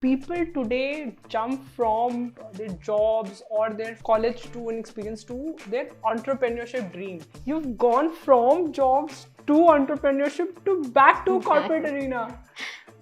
People today jump from their jobs or their college to an experience to their entrepreneurship dream. You've gone from jobs to entrepreneurship to back to corporate arena.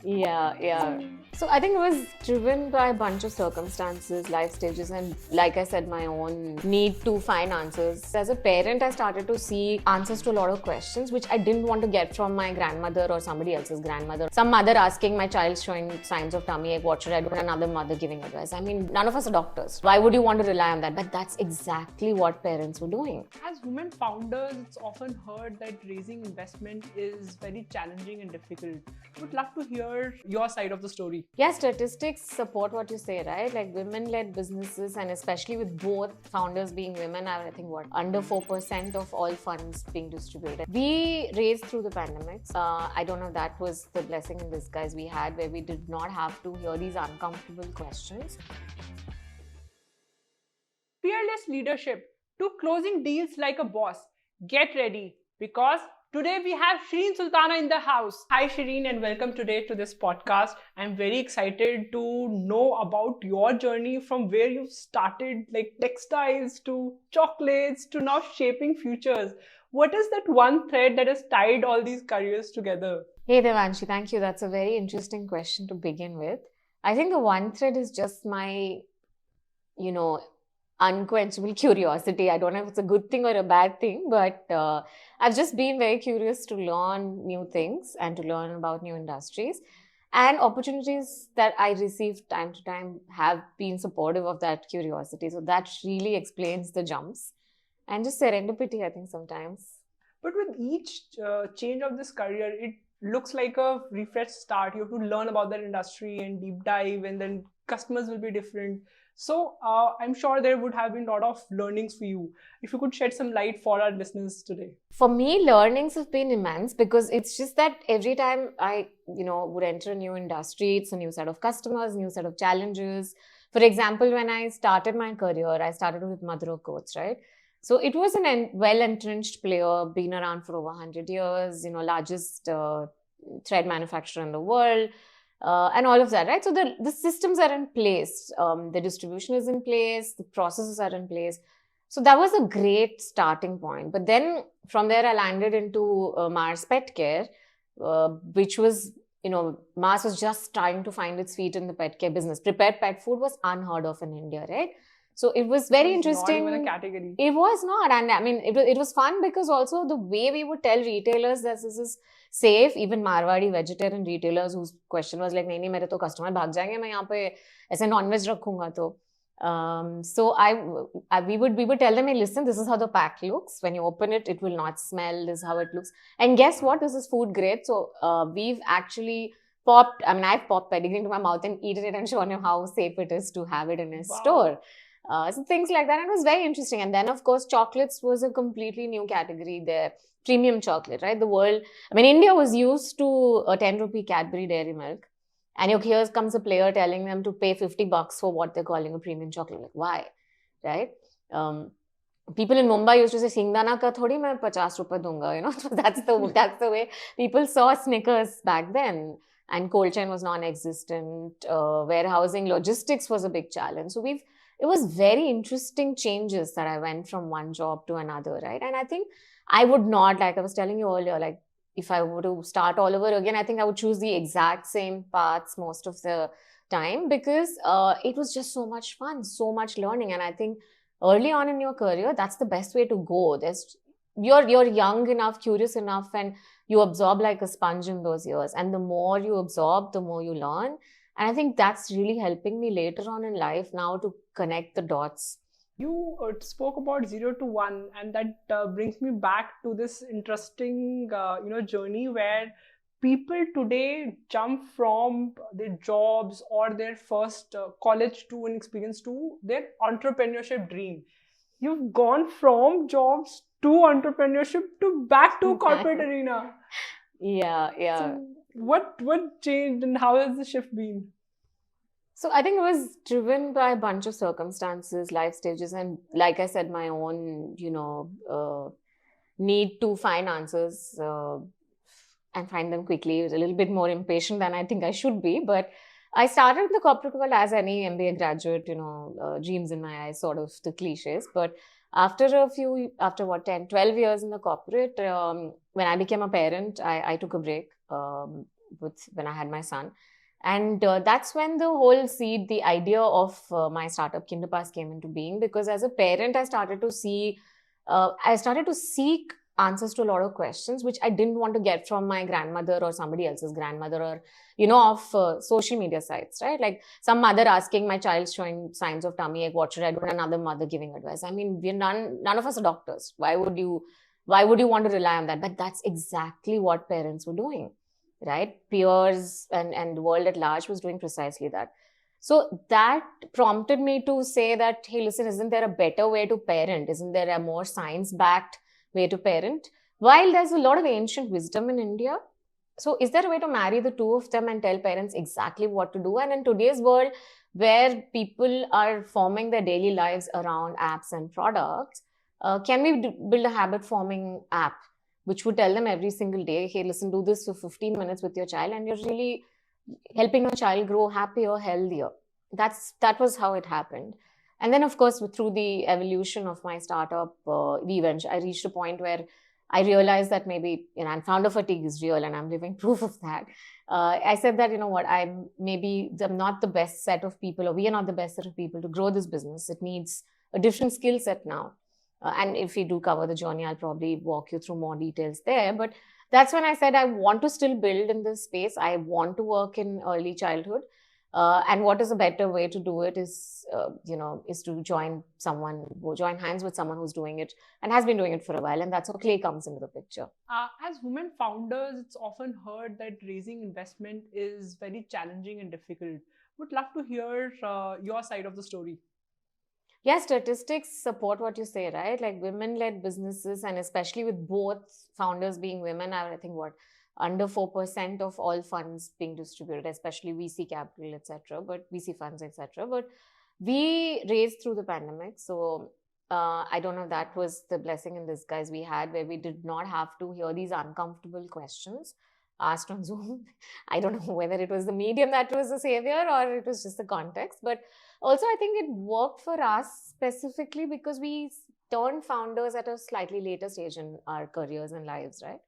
Yeah. So I think it was driven by a bunch of circumstances, life stages, and like I said, my own need to find answers. As a parent, I started to see answers to a lot of questions which I didn't want to get from my grandmother or somebody else's grandmother. Some mother asking my child showing signs of tummy ache, what should I do? And another mother giving advice. I mean, none of us are doctors. Why would you want to rely on that? But that's exactly what parents were doing. As women founders, it's often heard that raising investment is very challenging and difficult. Would love to hear your side of the story. Yeah, statistics support what you say, right? Like women-led businesses, and especially with both founders being women, are I think under 4% of all funds being distributed. We raised through the pandemics. I don't know if that was the blessing in disguise we had, where we did not have to hear these uncomfortable questions. Fearless leadership to closing deals like a boss. Get ready because today we have Shireen Sultana in the house. Hi Shireen and welcome today to this podcast. I'm very excited to know about your journey from where you started, like textiles to chocolates to now shaping futures. What is that one thread that has tied all these careers together? Hey Devanshi, thank you. That's a very interesting question to begin with. I think the one thread is just my, unquenchable curiosity. I don't know if it's a good thing or a bad thing, but I've just been very curious to learn new things and to learn about new industries. And opportunities that I receive time to time have been supportive of that curiosity. So that really explains the jumps and just serendipity, I think, sometimes. But with each change of this career, it looks like a refresh start. You have to learn about that industry and deep dive, and then customers will be different. So I'm sure there would have been a lot of learnings for you. If you could shed some light for our listeners today. For me, learnings have been immense because it's just that every time I, would enter a new industry, it's a new set of customers, new set of challenges. For example, when I started my career, I started with Mother of Coats, right? So it was a well-entrenched player, been around for over 100 years, largest thread manufacturer in the world. And all of that, right? So the systems are in place, the distribution is in place, the processes are in place. So that was a great starting point. But then from there, I landed into Mars Pet Care, which was, Mars was just trying to find its feet in the pet care business. Prepared pet food was unheard of in India, right? So it was very interesting. Not even a category. It was not. And I mean, it was fun because also the way we would tell retailers that this is safe, even Marwadi vegetarian retailers whose question was like, nahi, nahi, mere to customer bhag jayenge, main yahan pe aise non-veg rakhunga to. So we would tell them, hey, listen, this is how the pack looks. When you open it, it will not smell. This is how it looks. And guess what? This is food grade. So we've actually I've popped pedigree into my mouth and eaten it and shown him how safe it is to have it in a store. So things like that. And it was very interesting. And then, of course, chocolates was a completely new category there. Premium chocolate, right? India was used to a 10 rupee Cadbury Dairy Milk. And here comes a player telling them to pay $50 for what they're calling a premium chocolate. Like, why? Right? People in Mumbai used to say, Singdana ka thodi main 50 rupees dunga. So that's the way people saw Snickers back then. And cold chain was non-existent. Warehousing, logistics was a big challenge. So it was very interesting changes that I went from one job to another, right? And I think I would not, like I was telling you earlier, like if I were to start all over again, I think I would choose the exact same paths most of the time because it was just so much fun, so much learning. And I think early on in your career, that's the best way to go. You're young enough, curious enough, and you absorb like a sponge in those years. And the more you absorb, the more you learn. And I think that's really helping me later on in life now to connect the dots. You spoke about 0 to 1, and that brings me back to this interesting, journey where people today jump from their jobs or their first college to an experience to their entrepreneurship dream. You've gone from jobs to entrepreneurship to back to corporate arena. Yeah. So what changed and how has the shift been? So I think it was driven by a bunch of circumstances, life stages, and like I said, my own, need to find answers and find them quickly. I was a little bit more impatient than I think I should be, but I started in the corporate world as any MBA graduate, dreams in my eyes, sort of the cliches. But after what, 10, 12 years in the corporate, when I became a parent, I took a break when I had my son. And that's when the whole seed, the idea of my startup Kinderpass came into being, because as a parent, I started to seek answers to a lot of questions, which I didn't want to get from my grandmother or somebody else's grandmother, or of social media sites, right? Like some mother asking, my child's showing signs of tummy ache, what should I do? And another mother giving advice. I mean, none of us are doctors. Why would you want to rely on that? But that's exactly what parents were doing, right? Peers and the world at large was doing precisely that. So that prompted me to say that, hey, listen, isn't there a better way to parent? Isn't there a more science-backed way to parent? While there's a lot of ancient wisdom in India, so is there a way to marry the two of them and tell parents exactly what to do? And in today's world, where people are forming their daily lives around apps and products, can we build a habit-forming app which would tell them every single day, hey, listen, do this for 15 minutes with your child, and you're really helping your child grow happier, healthier. That was how it happened. And then, of course, through the evolution of my startup, I reached a point where I realized that maybe, and founder fatigue is real, and I'm living proof of that. I said that, I'm not the best set of people, or we are not the best set of people to grow this business. It needs a different skill set now. And if we do cover the journey, I'll probably walk you through more details there. But that's when I said I want to still build in this space. I want to work in early childhood. And what is a better way to do it is to join hands with someone who's doing it and has been doing it for a while. And that's how Clay comes into the picture. As women founders, it's often heard that raising investment is very challenging and difficult. Would love to hear your side of the story. Yeah, statistics support what you say, right? Like women-led businesses, and especially with both founders being women, I think under 4% of all funds being distributed, especially VC capital, etc., but VC funds, etc. But we raised through the pandemic. So I don't know if that was the blessing in disguise we had, where we did not have to hear these uncomfortable questions asked on Zoom. I don't know whether it was the medium that was the savior or it was just the context. But also, I think it worked for us specifically because we turned founders at a slightly later stage in our careers and lives, right?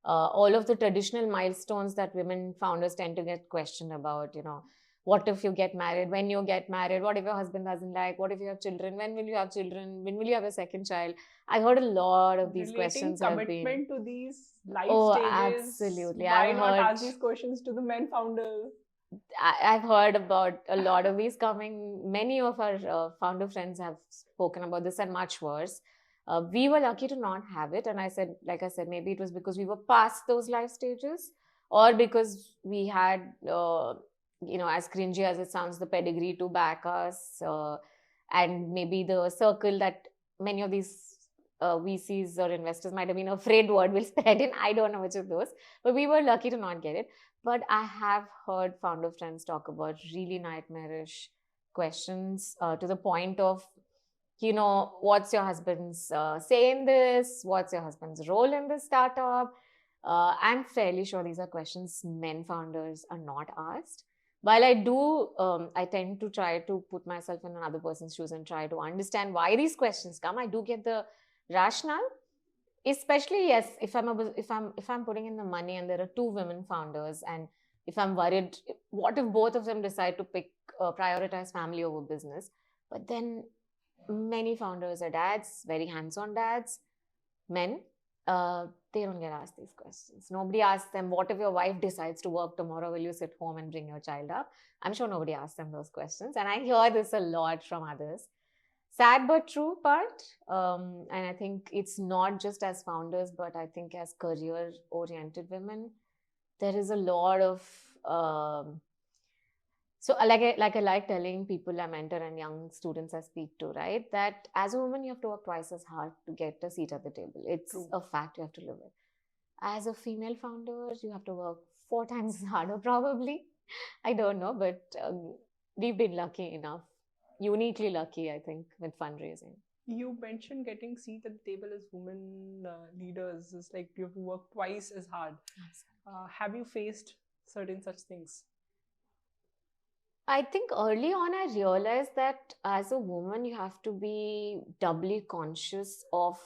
All of the traditional milestones that women founders tend to get questioned about, what if you get married, when you get married, what if your husband doesn't like, what if you have children, when will you have children, when will you have a second child? I heard a lot of these questions have been. Commitment to these life stages. Absolutely. Why not ask these questions to the men founders? I've heard about a lot of these coming. Many of our founder friends have spoken about this, and much worse. We were lucky to not have it. And like I said, maybe it was because we were past those life stages, or because we had, as cringy as it sounds, the pedigree to back us, and maybe the circle that many of these VCs or investors might have been afraid word will spread in. I don't know which of those, but we were lucky to not get it. But I have heard founder friends talk about really nightmarish questions to the point of, what's your husband's say in this? What's your husband's role in this startup? I'm fairly sure these are questions men founders are not asked. While I tend to try to put myself in another person's shoes and try to understand why these questions come. I do get the rationale. Especially, yes, if I'm putting in the money and there are two women founders, and if I'm worried, what if both of them decide to prioritize family over business? But then many founders are dads, very hands-on dads, men. They don't get asked these questions. Nobody asks them, what if your wife decides to work tomorrow? Will you sit home and bring your child up? I'm sure nobody asks them those questions. And I hear this a lot from others. Sad but true part. And I think it's not just as founders, but I think as career-oriented women, there is a lot of... So I like telling people I mentor and young students I speak to, right? That as a woman, you have to work twice as hard to get a seat at the table. It's a fact you have to live with. As a female founder, you have to work 4 times harder, probably. I don't know, but we've been lucky enough. Uniquely lucky, I think, with fundraising. You mentioned getting seat at the table as women leaders. It's like you have to work twice as hard. Have you faced certain such things? I think early on I realized that as a woman, you have to be doubly conscious of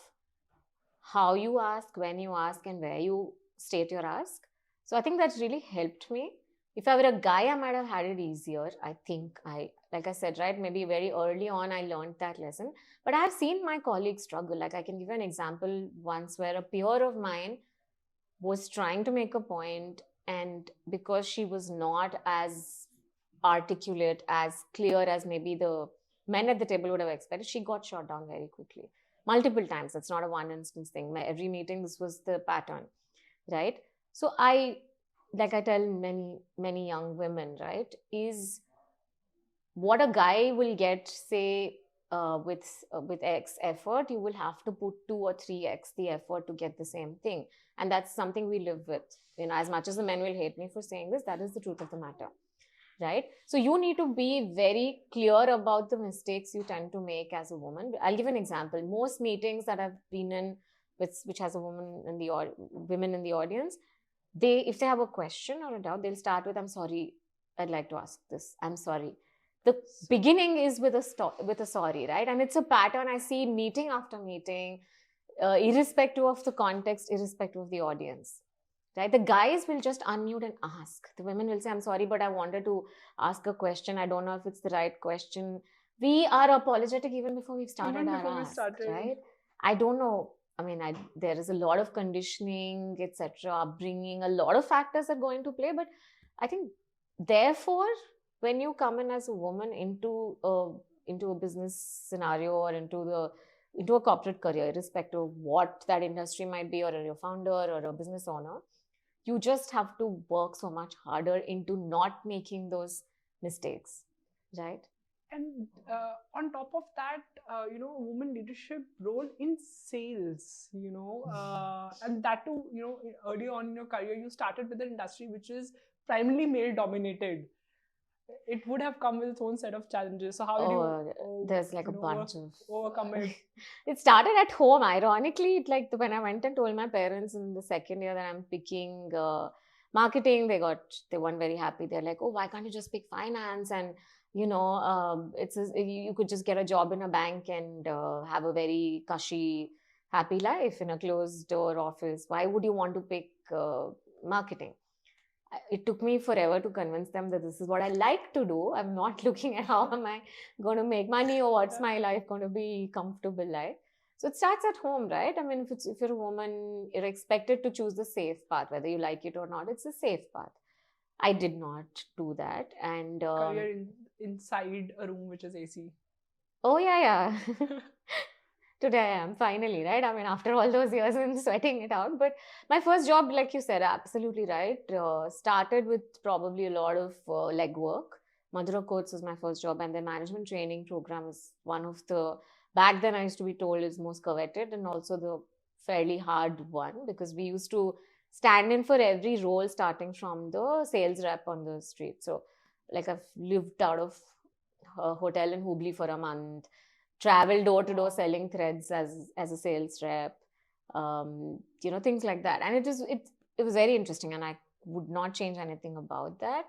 how you ask, when you ask, and where you state your ask. So I think that really helped me. If I were a guy, I might have had it easier. I think like I said, right, maybe very early on, I learned that lesson. But I have seen my colleagues struggle. Like I can give you an example once where a peer of mine was trying to make a point, and because she was not as articulate, as clear as maybe the men at the table would have expected, she got shot down very quickly. Multiple times. It's not a one instance thing. Every meeting, this was the pattern, right? So like I tell many young women, right, is what a guy will get, say, with X effort, you will have to put 2 or 3x the effort to get the same thing. And that's something we live with. As much as the men will hate me for saying this, that is the truth of the matter. Right? So you need to be very clear about the mistakes you tend to make as a woman. I'll give an example. Most meetings that I've been in, which has a woman in the women in the audience, if they have a question or a doubt, they'll start with, "I'm sorry, I'd like to ask this. I'm sorry." The beginning is with a sorry, right? And it's a pattern I see meeting after meeting, irrespective of the context, irrespective of the audience. Right? The guys will just unmute and ask. The women will say, "I'm sorry, but I wanted to ask a question. I don't know if it's the right question." We are apologetic even before we've started Even our before we ask, started. right? I don't know. I mean, there is a lot of conditioning, etc., upbringing, a lot of factors that go into play. But I think, therefore, when you come in as a woman into a business scenario or into a corporate career, irrespective of what that industry might be, or you're a founder or a business owner, you just have to work so much harder into not making those mistakes, right? And on top of that, woman leadership role in sales, and that too, early on in your career, you started with an industry which is primarily male dominated. It would have come with its own set of challenges. So how did you, there's like a bunch of overcome it? It started at home. Ironically, like when I went and told my parents in the second year that I'm picking marketing, they weren't very happy. They're like, "Oh, why can't you just pick finance? And you could just get a job in a bank and have a very cushy, happy life in a closed door office. Why would you want to pick marketing?" It took me forever to convince them that this is what I like to do. I'm not looking at how am I going to make money or what's my life going to be comfortable like. So it starts at home, right? I mean, if you're a woman, you're expected to choose the safe path, whether you like it or not. It's a safe path. I did not do that. And career inside a room which is AC. Oh yeah. Today I am, finally, right? I mean, after all those years and sweating it out. But my first job, like you said, absolutely right, started with probably a lot of legwork. Madhura Coats was my first job, and their management training program is one of the, back then I used to be told, is most coveted, and also the fairly hard one, because we used to stand in for every role starting from the sales rep on the street. So like I've lived out of a hotel in Hubli for a month, travel door to door selling threads as a sales rep, things like that. And it was very interesting, and I would not change anything about that.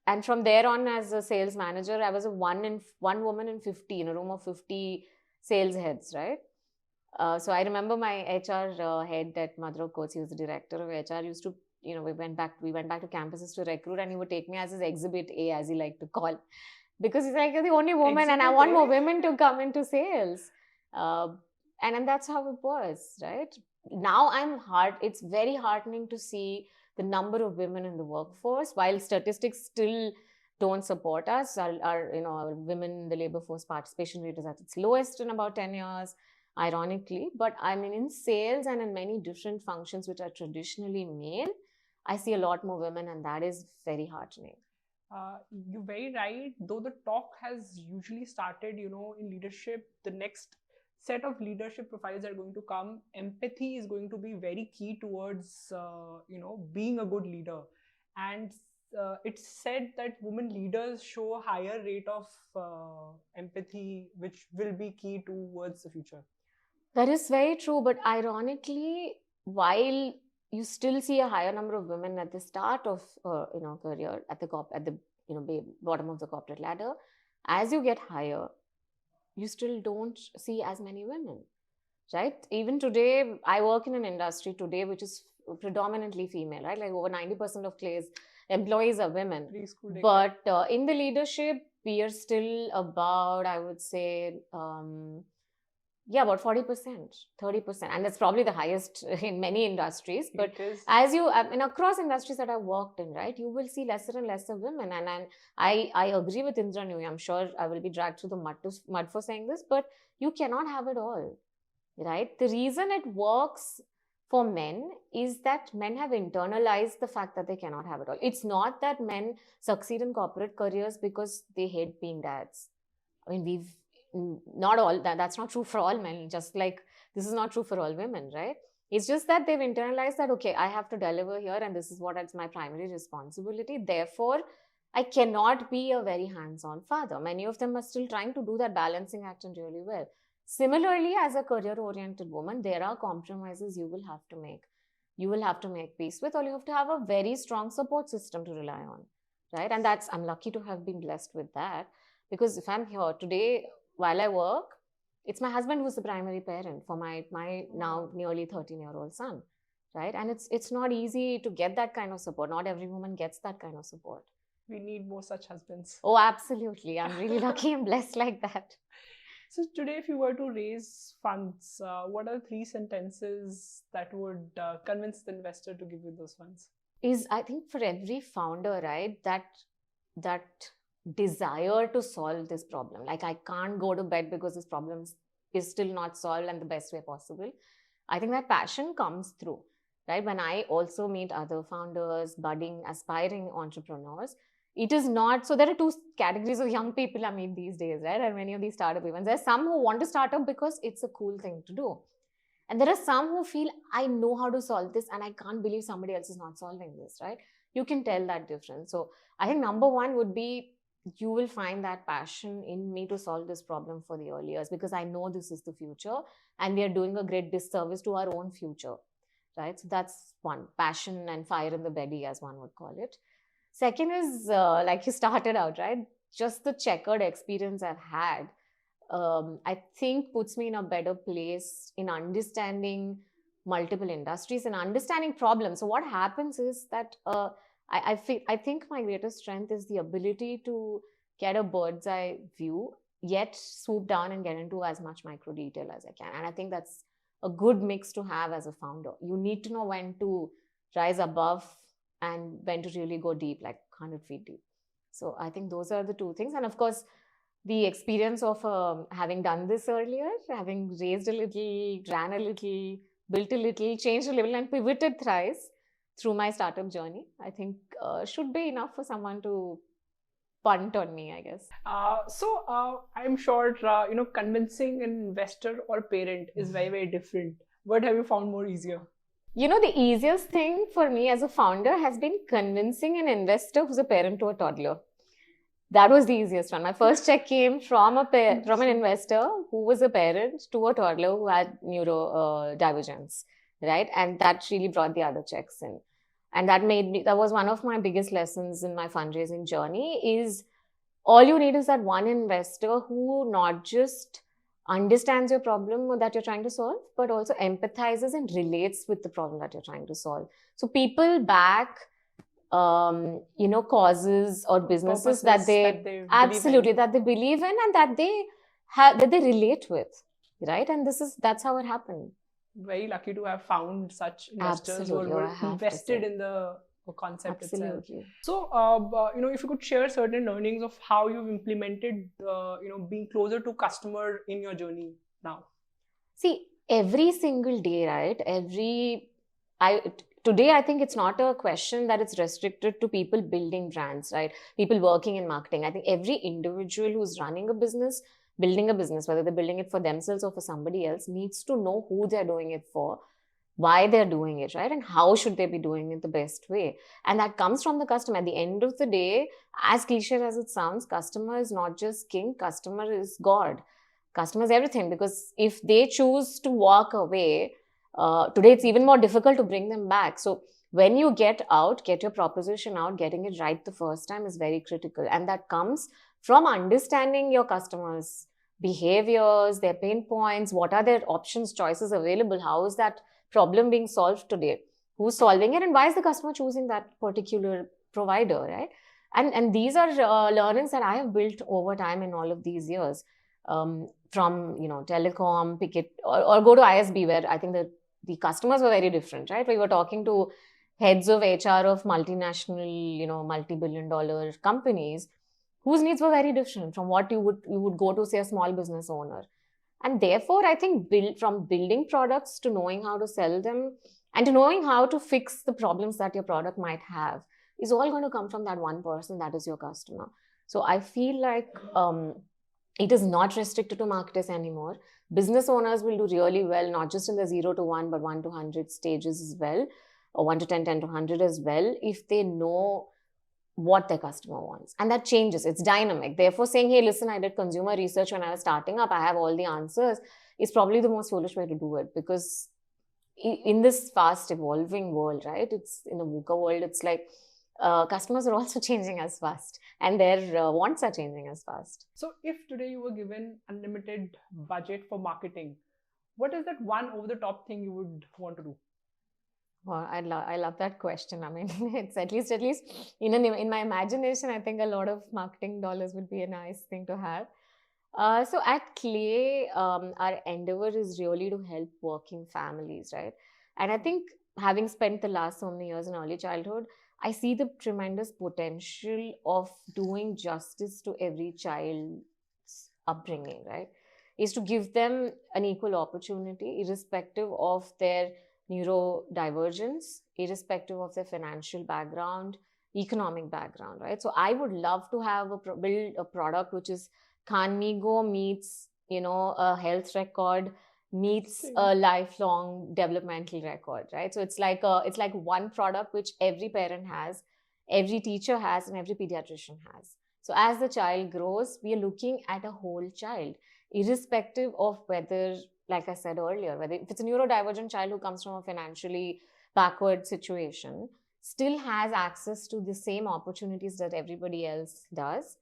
And from there on, as a sales manager, I was one woman in 50 in a room of 50 sales heads, right? So I remember my HR head at Madhura Coats, he was the director of HR, used to, we went back to campuses to recruit, and he would take me as his exhibit A, as he liked to call. Because he's like, "You're the only woman, Exhibit and I want A. more women to come into sales." And that's how it was, right? Now it's very heartening to see the number of women in the workforce. While statistics still don't support us, our women in the labor force participation rate is at its lowest in about 10 years, ironically. But I mean, in sales and in many different functions which are traditionally male, I see a lot more women, and that is very heartening. You're very right. Though the talk has usually started, in leadership, the next set of leadership profiles that are going to come, empathy is going to be very key towards, being a good leader. And it's said that women leaders show a higher rate of empathy, which will be key towards the future. That is very true. But ironically, while you still see a higher number of women at the start of career at the bottom of the corporate ladder. As you get higher, you still don't see as many women, right? Even today, I work in an industry today which is predominantly female, right? Like over 90% of Clay's employees are women. But in the leadership, we are still about, I would say, about 40%, 30%. And that's probably the highest in many industries. But as you, across industries that I've worked in, right, you will see lesser and lesser women. And I agree with Indranui. I'm sure I will be dragged through the mud for saying this, but you cannot have it all, right? The reason it works for men is that men have internalized the fact that they cannot have it all. It's not that men succeed in corporate careers because they hate being dads. I mean, not all, that's not true for all men, just like this is not true for all women, right? It's just that they've internalized that, okay, I have to deliver here and this is what is my primary responsibility. Therefore, I cannot be a very hands-on father. Many of them are still trying to do that balancing act and really well. Similarly, as a career-oriented woman, there are compromises you will have to make. You will have to make peace with, or you have to have a very strong support system to rely on, right? And I'm lucky to have been blessed with that, because if I'm here today, while I work, it's my husband who's the primary parent for my now nearly 13-year-old son, right? And it's not easy to get that kind of support. Not every woman gets that kind of support. We need more such husbands. Oh, absolutely. I'm really lucky and blessed like that. So today, if you were to raise funds, what are 3 sentences that would convince the investor to give you those funds? I think for every founder, right, that desire to solve this problem. Like, I can't go to bed because this problem is still not solved and the best way possible. I think that passion comes through, right? When I also meet other founders, budding, aspiring entrepreneurs, it is not, so there are 2 categories of young people I meet these days, right? And many of these startup events. There's some who want to start up because it's a cool thing to do. And there are some who feel, I know how to solve this and I can't believe somebody else is not solving this, right? You can tell that difference. So I think number 1 would be, you will find that passion in me to solve this problem for the early years, because I know this is the future and we are doing a great disservice to our own future, right? So that's 1, passion and fire in the belly, as one would call it. Second is, like you started out, right? Just the checkered experience I've had, I think puts me in a better place in understanding multiple industries and understanding problems. So what happens is that I think my greatest strength is the ability to get a bird's eye view, yet swoop down and get into as much micro detail as I can. And I think that's a good mix to have as a founder. You need to know when to rise above and when to really go deep, like 100 feet deep. So I think those are the 2 things. And of course, the experience of having done this earlier, having raised a little, ran a little, built a little, changed a little, and pivoted thrice through my startup journey, I think should be enough for someone to punt on me, I guess. So I'm sure, convincing an investor or parent is very, very different. What have you found more easier? The easiest thing for me as a founder has been convincing an investor who's a parent to a toddler. That was the easiest one. My first check came from an investor who was a parent to a toddler who had neurodivergence, right? And that really brought the other checks in. And that was one of my biggest lessons in my fundraising journey, is all you need is that one investor who not just understands your problem that you're trying to solve, but also empathizes and relates with the problem that you're trying to solve. So people back, causes or businesses that they absolutely that they believe in and that they relate with, right? And that's how it happened. Very lucky to have found such investors who were invested in the concept itself. So, if you could share certain learnings of how you've implemented, being closer to customer in your journey now. See, every single day, right? Today, I think it's not a question that it's restricted to people building brands, right? People working in marketing. I think every individual who's running a business, building a business, whether they're building it for themselves or for somebody else, needs to know who they're doing it for, why they're doing it, right? And how should they be doing it the best way? And that comes from the customer. At the end of the day, as cliche as it sounds, customer is not just king, customer is God. Customer is everything, because if they choose to walk away, Today, it's even more difficult to bring them back. So when you get your proposition out, getting it right the first time is very critical. And that comes from understanding your customers' behaviors, their pain points, what are their options, choices available, how is that problem being solved today, who's solving it, and why is the customer choosing that particular provider, right? And these are learnings that I have built over time in all of these years. From telecom, pick it, or go to ISB, where I think the customers were very different, right? We were talking to heads of HR of multinational, multi-billion-dollar companies whose needs were very different from what you would go to, say, a small business owner. And therefore, I think from building products to knowing how to sell them and to knowing how to fix the problems that your product might have is all going to come from that one person that is your customer. So I feel like it is not restricted to marketers anymore. Business owners will do really well, not just in the 0 to 1, but 1 to 100 stages as well, or 1 to 10, 10 to 100 as well, if they know what their customer wants. And that changes. It's dynamic. Therefore, saying, hey, listen, I did consumer research when I was starting up, I have all the answers, is probably the most foolish way to do it. Because in this fast evolving world, right, it's in the VUCA world, it's like customers are also changing as fast, and their wants are changing as fast. So if today you were given unlimited budget for marketing, what is that one over the top thing you would want to do? Well, I love that question. I mean, it's at least in my imagination, I think a lot of marketing dollars would be a nice thing to have. So at Clay, our endeavor is really to help working families, right? And I think having spent the last so many years in early childhood, I see the tremendous potential of doing justice to every child's upbringing, right? Is to give them an equal opportunity, irrespective of their neurodivergence, irrespective of their financial background, economic background, right? So I would love to have build a product which is Kanmigo meets, a health record meets a lifelong developmental record, right? So it's like one product which every parent has, every teacher has, and every pediatrician has. So as the child grows, we are looking at a whole child, irrespective of whether, like I said earlier, whether if it's a neurodivergent child who comes from a financially backward situation, still has access to the same opportunities that everybody else does,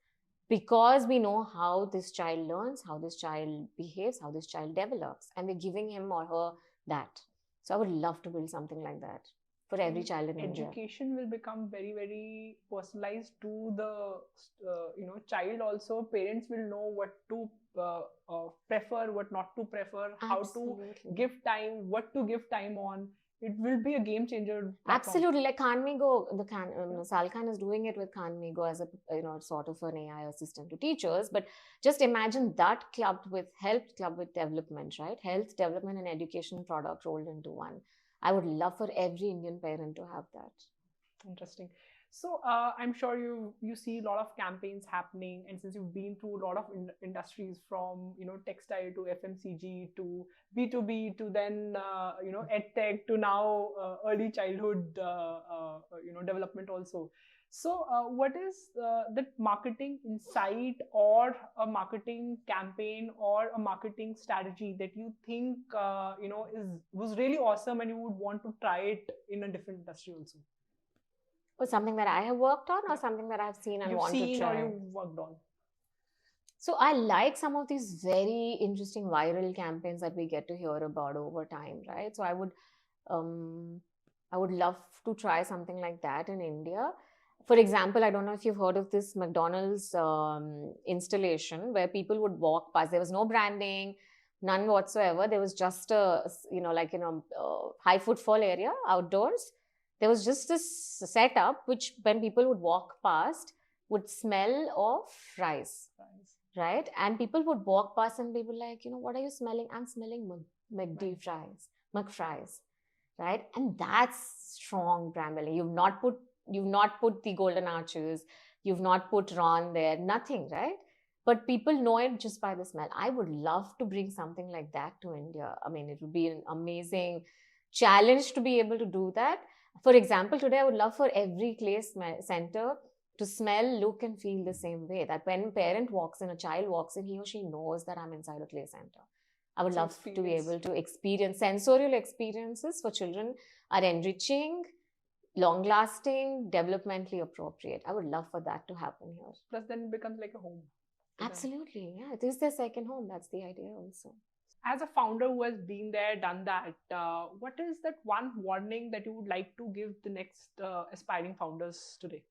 because we know how this child learns, how this child behaves, how this child develops, and we're giving him or her that. So I would love to build something like that for every child in India. Education will become very, very personalized to the child also. Parents will know what to prefer, what not to prefer, how to give time, what to give time on. It will be a game changer platform. Absolutely. Like Kanmigo, Salkhan is doing it with Kanmigo as a sort of an AI assistant to teachers. But just imagine that clubbed with development, right? Health, development, and education product rolled into one. I would love for every Indian parent to have that. Interesting. So I'm sure you see a lot of campaigns happening, and since you've been through a lot of industries, from textile to FMCG to B2B to then EdTech to now early childhood development also. So what is that marketing insight or a marketing campaign or a marketing strategy that you think was really awesome and you would want to try it in a different industry also? Or something that I have worked on, or something that I've seen and want to try? Or you've worked on. So I like some of these very interesting viral campaigns that we get to hear about over time, right? So I would love to try something like that in India. For example, I don't know if you've heard of this McDonald's installation where people would walk past. There was no branding, none whatsoever. There was just a high footfall area outdoors. There was just this setup which, when people would walk past, would smell of fries, right? And people would walk past and they were like, what are you smelling? I'm smelling McD fries, McFries, right? And that's strong brand building. You've not put the golden arches, you've not put Ron there, nothing, right? But people know it just by the smell. I would love to bring something like that to India. I mean, it would be an amazing challenge to be able to do that. For example, today I would love for every Clay center to smell, look, and feel the same way. That when a parent walks in, a child walks in, he or she knows that I'm inside a Clay center. I would So love to be experience. able to experience sensorial experiences for children are enriching, long-lasting, developmentally appropriate. I would love for that to happen here. Plus, then it becomes like a home. to them. Absolutely, yeah. It is their second home. That's the idea also. As a founder who has been there, done that, what is that one warning that you would like to give the next aspiring founders today?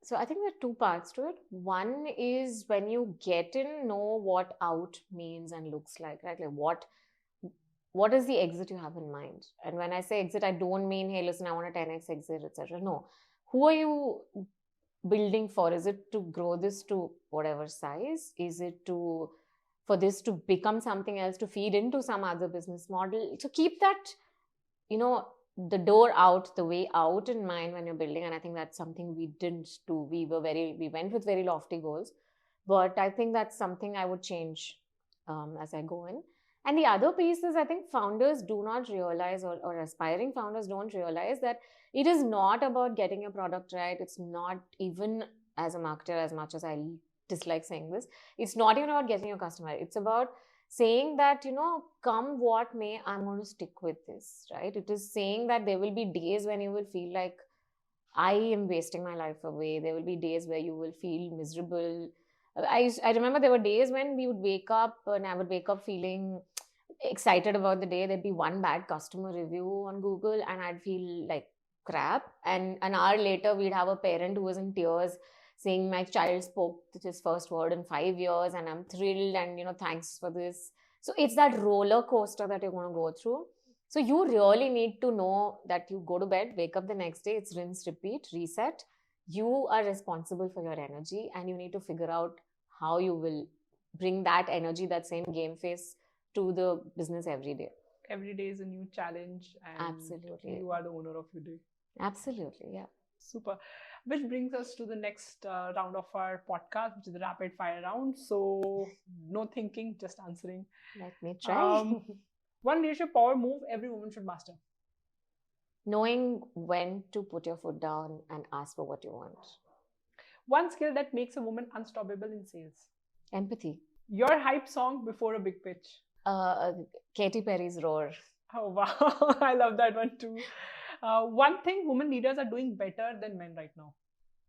So I think there are two parts to it. One is when you get in, know what out means and looks like, right? Like what is the exit you have in mind? And when I say exit, I don't mean, hey, listen, I want a 10x exit, etc. No. Who are you building for? Is it to grow this to whatever size? Is it for this to become something else, to feed into some other business model? So keep that, the door out, the way out in mind when you're building. And I think that's something we didn't do. We went with very lofty goals, but I think that's something I would change as I go in. And the other piece is, I think founders do not realize, or aspiring founders don't realize, that it is not about getting your product right. It's not, even as a marketer, as much as I dislike saying this, it's not even about getting your customer. It's about saying that, come what may, I'm going to stick with this, right? It is saying that there will be days when you will feel like I am wasting my life away. There will be days where you will feel miserable. I remember there were days when we would wake up and I would wake up feeling excited about the day. There'd be one bad customer review on Google and I'd feel like crap. And an hour later, we'd have a parent who was in tears saying, my child spoke his first word in 5 years and I'm thrilled and, thanks for this. So it's that roller coaster that you're going to go through. So you really need to know that you go to bed, wake up the next day, it's rinse, repeat, reset. You are responsible for your energy and you need to figure out how you will bring that energy, that same game face, to the business every day. Every day is a new challenge and absolutely, you are the owner of your day. Absolutely, yeah. Super. Which brings us to the next round of our podcast, which is the rapid fire round. So no thinking, just answering. Let me try. One leadership power move every woman should master. Knowing when to put your foot down and ask for what you want. One skill that makes a woman unstoppable in sales. Empathy. Your hype song before a big pitch. Katy Perry's Roar. Oh wow, I love that one too. One thing women leaders are doing better than men right now.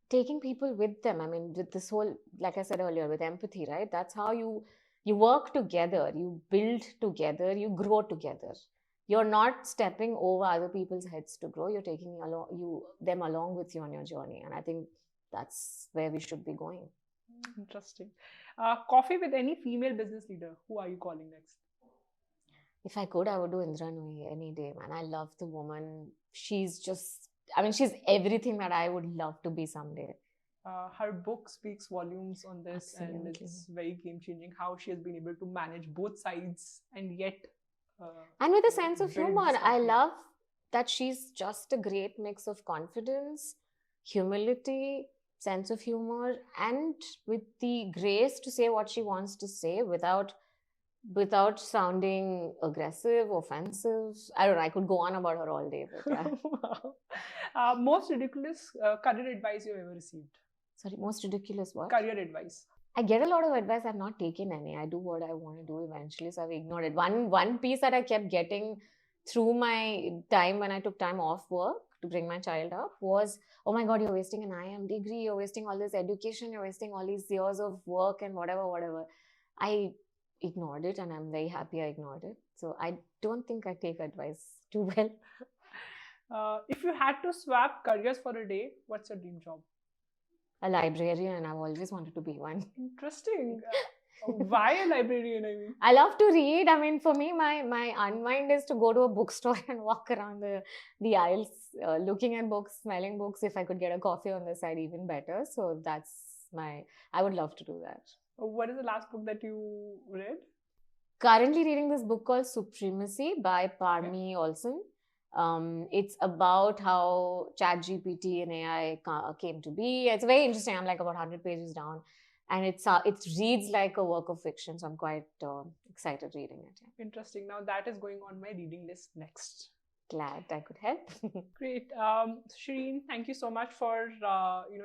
Taking people with them. I mean, with this whole, like I said earlier, with empathy, right? That's how you work together, you build together, you grow together. You're not stepping over other people's heads to grow. You're taking them along with you on your journey. And I think that's where we should be going. Interesting. Coffee with any female business leader. Who are you calling next? If I could, I would do Indra Nooyi any day, man. I love the woman. She's everything that I would love to be someday. Her book speaks volumes on this. Absolutely. And it's very game-changing how she has been able to manage both sides and yet... and with a sense of humor. I love that she's just a great mix of confidence, humility, sense of humor, and with the grace to say what she wants to say without sounding aggressive, offensive. I don't know, I could go on about her all day, but yeah. Wow. Most ridiculous career advice you've ever received? Sorry, most ridiculous what? Career advice. I get a lot of advice. I've not taken any. I do what I want to do eventually, so I've ignored it. One piece that I kept getting through my time when I took time off work to bring my child up was, oh my God, you're wasting an IM degree, you're wasting all this education, you're wasting all these years of work and whatever. I ignored it and I'm very happy I ignored it. So I don't think I take advice too well. If you had to swap careers for a day, what's your dream job? A librarian, and I've always wanted to be one. Interesting. Why a librarian, I mean? I love to read. I mean, for me, my unwind is to go to a bookstore and walk around the aisles, looking at books, smelling books. If I could get a coffee on the side, even better. So I would love to do that. What is the last book that you read? Currently reading this book called Supremacy by Parmi Olsen. It's about how ChatGPT and AI came to be. It's very interesting. I'm like about 100 pages down. And it reads like a work of fiction. So I'm quite excited reading it. Yeah. Interesting. Now that is going on my reading list next. Glad I could help. Great. Shireen, thank you so much for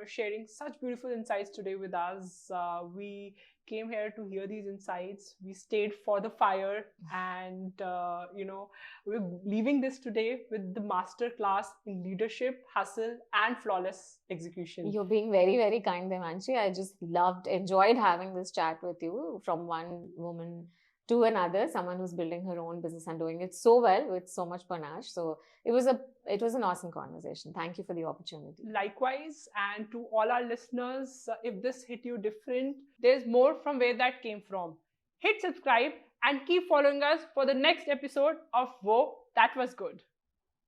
sharing such beautiful insights today with us. We came here to hear these insights. We stayed for the fire, and we're leaving this today with the master class in leadership, hustle, and flawless execution. You're being very, very kind, Devanshi. I just enjoyed having this chat with you, from one woman to another, someone who's building her own business and doing it so well with so much panache. So it was an awesome conversation. Thank you for the opportunity. Likewise, and to all our listeners, if this hit you different, there's more from where that came from. Hit subscribe and keep following us for the next episode of Whoa, That Was Good.